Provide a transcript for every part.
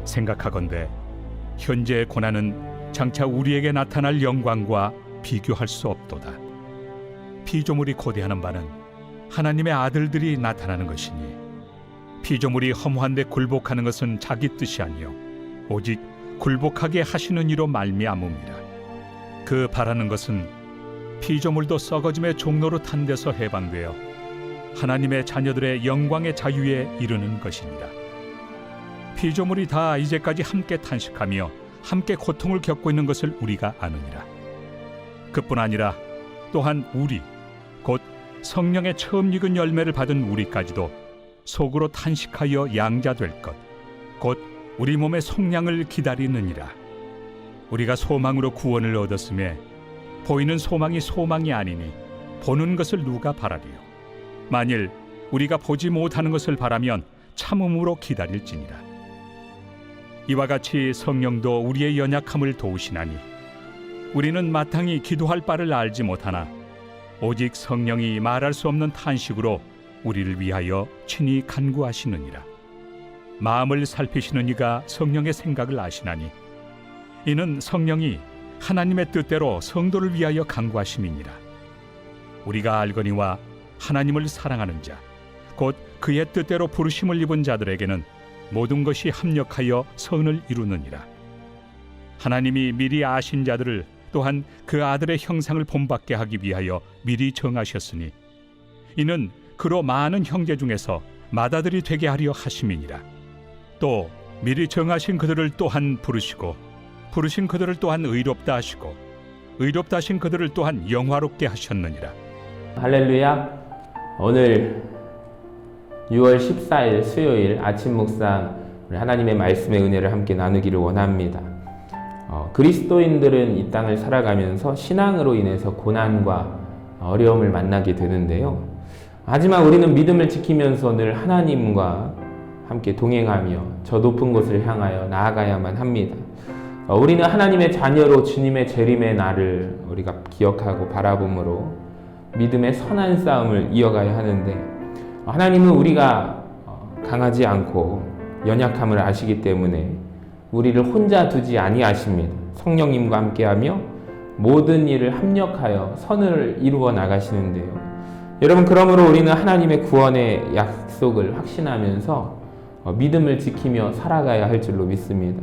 생각하건대 현재의 고난은 장차 우리에게 나타날 영광과 비교할 수 없도다. 피조물이 고대하는 바는 하나님의 아들들이 나타나는 것이니 피조물이 허무한데 굴복하는 것은 자기 뜻이 아니요 오직 굴복하게 하시는 이로 말미암음이라. 그 바라는 것은 피조물도 썩어짐의 종로로 탄 데서 해방되어 하나님의 자녀들의 영광의 자유에 이르는 것이니라. 피조물이 다 이제까지 함께 탄식하며 함께 고통을 겪고 있는 것을 우리가 아느니라. 그뿐 아니라 또한 우리 곧 성령의 처음 익은 열매를 받은 우리까지도 속으로 탄식하여 양자될 것 곧 우리 몸의 속량을 기다리느니라. 우리가 소망으로 구원을 얻었음에 보이는 소망이 소망이 아니니 보는 것을 누가 바라리요. 만일 우리가 보지 못하는 것을 바라면 참음으로 기다릴지니라. 이와 같이 성령도 우리의 연약함을 도우시나니 우리는 마땅히 기도할 바를 알지 못하나 오직 성령이 말할 수 없는 탄식으로 우리를 위하여 친히 간구하시느니라. 마음을 살피시는 이가 성령의 생각을 아시나니 이는 성령이 하나님의 뜻대로 성도를 위하여 간구하심이니라. 우리가 알거니와 하나님을 사랑하는 자 곧 그의 뜻대로 부르심을 입은 자들에게는 모든 것이 합력하여 선을 이루느니라. 하나님이 미리 아신 자들을 또한 그 아들의 형상을 본받게 하기 위하여 미리 정하셨으니 이는 그로 많은 형제 중에서 맏아들이 되게 하려 하심이니라. 또 미리 정하신 그들을 또한 부르시고 부르신 그들을 또한 의롭다 하시고 의롭다 하신 그들을 또한 영화롭게 하셨느니라. 할렐루야. 오늘 6월 14일 수요일 아침 묵상 우리 하나님의 말씀의 은혜를 함께 나누기를 원합니다. 그리스도인들은 이 땅을 살아가면서 신앙으로 인해서 고난과 어려움을 만나게 되는데요. 하지만 우리는 믿음을 지키면서 늘 하나님과 함께 동행하며 저 높은 곳을 향하여 나아가야만 합니다. 우리는 하나님의 자녀로 주님의 재림의 날을 우리가 기억하고 바라봄으로 믿음의 선한 싸움을 이어가야 하는데 하나님은 우리가 강하지 않고 연약함을 아시기 때문에 우리를 혼자 두지 아니하십니다. 성령님과 함께하며 모든 일을 합력하여 선을 이루어 나가시는데요. 여러분, 그러므로 우리는 하나님의 구원의 약속을 확신하면서 믿음을 지키며 살아가야 할 줄로 믿습니다.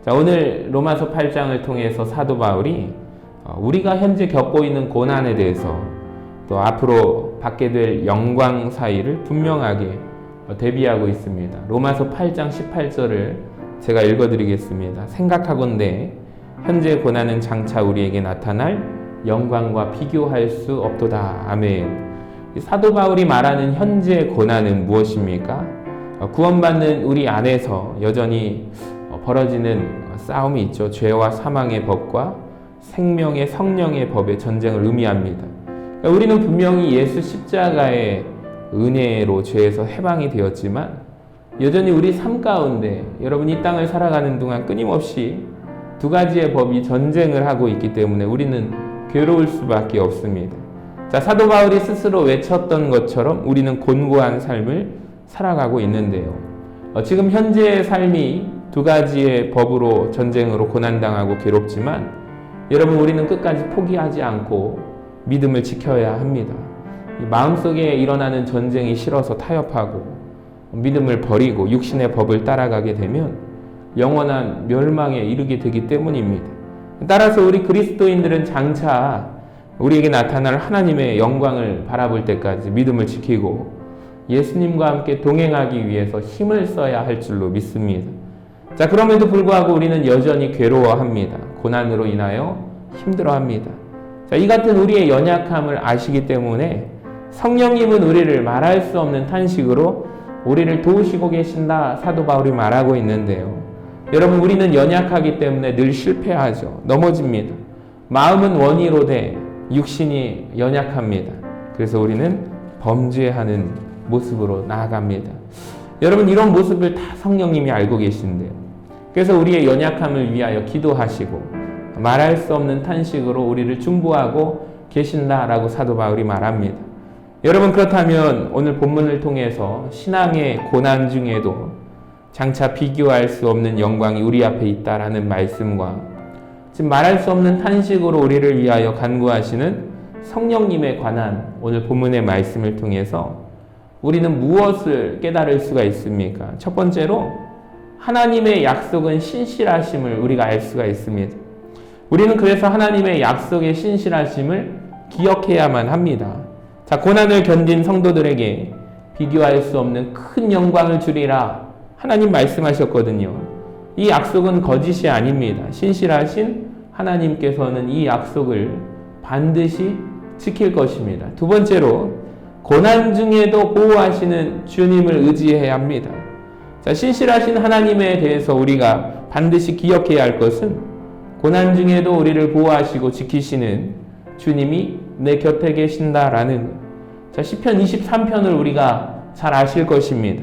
자, 오늘 로마서 8장을 통해서 사도 바울이 우리가 현재 겪고 있는 고난에 대해서 또 앞으로 받게 될 영광 사이를 분명하게 대비하고 있습니다. 로마서 8장 18절을 제가 읽어드리겠습니다. 생각하건대 현재 고난은 장차 우리에게 나타날 영광과 비교할 수 없도다. 아멘. 사도 바울이 말하는 현재 고난은 무엇입니까? 구원받는 우리 안에서 여전히 벌어지는 싸움이 있죠. 죄와 사망의 법과 생명의 성령의 법의 전쟁을 의미합니다. 우리는 분명히 예수 십자가의 은혜로 죄에서 해방이 되었지만 여전히 우리 삶 가운데 여러분 이 땅을 살아가는 동안 끊임없이 두 가지의 법이 전쟁을 하고 있기 때문에 우리는 괴로울 수밖에 없습니다. 자, 사도 바울이 스스로 외쳤던 것처럼 우리는 곤고한 삶을 살아가고 있는데요. 지금 현재의 삶이 두 가지의 법으로 전쟁으로 고난당하고 괴롭지만 여러분 우리는 끝까지 포기하지 않고 믿음을 지켜야 합니다. 마음속에 일어나는 전쟁이 싫어서 타협하고 믿음을 버리고 육신의 법을 따라가게 되면 영원한 멸망에 이르게 되기 때문입니다. 따라서 우리 그리스도인들은 장차 우리에게 나타날 하나님의 영광을 바라볼 때까지 믿음을 지키고 예수님과 함께 동행하기 위해서 힘을 써야 할 줄로 믿습니다. 자, 그럼에도 불구하고 우리는 여전히 괴로워합니다. 고난으로 인하여 힘들어합니다. 자, 이 같은 우리의 연약함을 아시기 때문에 성령님은 우리를 말할 수 없는 탄식으로 우리를 도우시고 계신다. 사도 바울이 말하고 있는데요. 여러분, 우리는 연약하기 때문에 늘 실패하죠. 넘어집니다. 마음은 원이로되 육신이 연약합니다. 그래서 우리는 범죄하는 모습으로 나아갑니다. 여러분, 이런 모습을 다 성령님이 알고 계신데요. 그래서 우리의 연약함을 위하여 기도하시고 말할 수 없는 탄식으로 우리를 중보하고 계신다라고 사도 바울이 말합니다. 여러분, 그렇다면 오늘 본문을 통해서 신앙의 고난 중에도 장차 비교할 수 없는 영광이 우리 앞에 있다라는 말씀과 지금 말할 수 없는 탄식으로 우리를 위하여 간구하시는 성령님에 관한 오늘 본문의 말씀을 통해서 우리는 무엇을 깨달을 수가 있습니까? 첫 번째로 하나님의 약속은 신실하심을 우리가 알 수가 있습니다. 우리는 그래서 하나님의 약속의 신실하심을 기억해야만 합니다. 자, 고난을 견딘 성도들에게 비교할 수 없는 큰 영광을 주리라 하나님 말씀하셨거든요. 이 약속은 거짓이 아닙니다. 신실하신 하나님께서는 이 약속을 반드시 지킬 것입니다. 두 번째로 고난 중에도 보호하시는 주님을 의지해야 합니다. 자, 신실하신 하나님에 대해서 우리가 반드시 기억해야 할 것은 고난 중에도 우리를 보호하시고 지키시는 주님이 내 곁에 계신다라는 자, 시편 23편을 우리가 잘 아실 것입니다.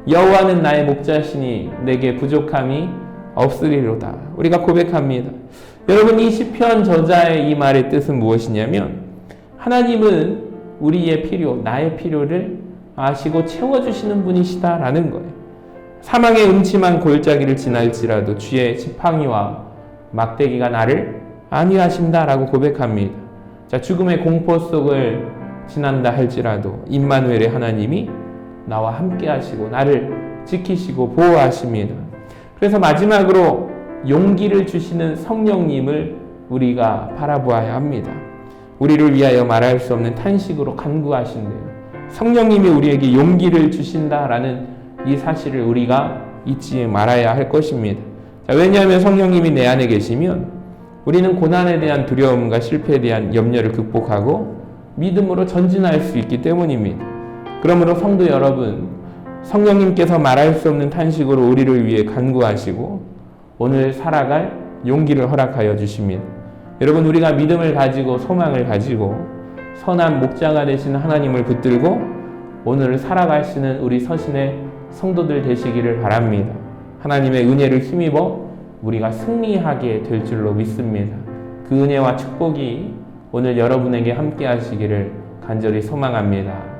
여호와는 나의 목자시니 내게 부족함이 없으리로다. 우리가 고백합니다. 여러분, 이 시편 저자의 이 말의 뜻은 무엇이냐면 하나님은 우리의 필요, 나의 필요를 아시고 채워주시는 분이시다라는 거예요. 사망의 음침한 골짜기를 지날지라도 주의 지팡이와 막대기가 나를 안위하신다라고 고백합니다. 자, 죽음의 공포 속을 지난다 할지라도 임마누엘의 하나님이 나와 함께 하시고 나를 지키시고 보호하십니다. 그래서 마지막으로 용기를 주시는 성령님을 우리가 바라보아야 합니다. 우리를 위하여 말할 수 없는 탄식으로 간구하신대요. 성령님이 우리에게 용기를 주신다라는 이 사실을 우리가 잊지 말아야 할 것입니다. 자, 왜냐하면 성령님이 내 안에 계시면 우리는 고난에 대한 두려움과 실패에 대한 염려를 극복하고 믿음으로 전진할 수 있기 때문입니다. 그러므로 성도 여러분, 성령님께서 말할 수 없는 탄식으로 우리를 위해 간구하시고 오늘 살아갈 용기를 허락하여 주십니다. 여러분, 우리가 믿음을 가지고 소망을 가지고 선한 목자가 되시는 하나님을 붙들고 오늘을 살아가시는 우리 서신의 성도들 되시기를 바랍니다. 하나님의 은혜를 힘입어 우리가 승리하게 될 줄로 믿습니다. 그 은혜와 축복이 오늘 여러분에게 함께 하시기를 간절히 소망합니다.